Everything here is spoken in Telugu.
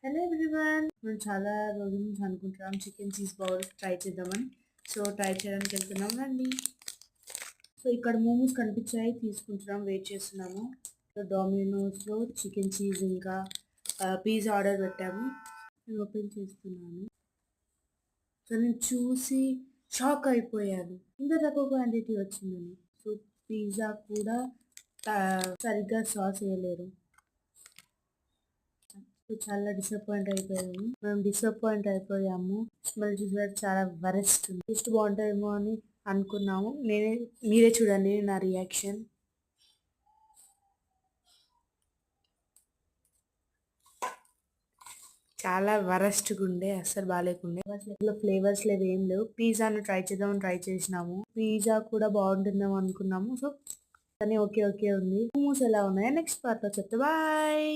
హలో ఎవ్రీవన్, మేము చాలా రోజుల నుంచి అనుకుంటున్నాం చికెన్ చీజ్ బౌల్ ట్రై చేద్దామని. సో ట్రై చేయడానికి వెళ్తున్నాం రండి. సో ఇక్కడ మోమోస్ కనిపించాయి, తీసుకుంటున్నాం, వెయిట్ చేస్తున్నాము. సో డొమినోస్లో చికెన్ చీజ్ ఇంకా పిజ్జా ఆర్డర్ పెట్టాము. నేను ఓపెన్ చేస్తున్నాను. సో నేను చూసి షాక్ అయిపోయాను, ఇంత తక్కువ క్వాంటిటీ వచ్చిందని. సో పిజ్జా కూడా సరిగ్గా సాస్ వేయలేరు. చాలా డిసప్పాయింట్ అయిపోయాము. మేము డిసప్పాయింట్ అయిపోయాము. స్మెల్ చూసారు, చాలా వరెస్ట్ ఉంది. టేస్ట్ బాగుంటుందేమో అని అనుకున్నాము. మీరే చూడండి నా రియాక్షన్. చాలా వరస్ట్గా ఉండే, అస్సలు బాగాలేకుండే. ఫ్లేవర్స్ లేవు, ఏం లేవు. పిజ్జాను ట్రై చేసినాము. పిజ్జా కూడా బాగుంటుందేమో అనుకున్నాము. సో కానీ ఓకే ఉంది. మోమోస్ ఎలా ఉన్నాయో నెక్స్ట్ పార్ట్లో చెప్తే బాయ్.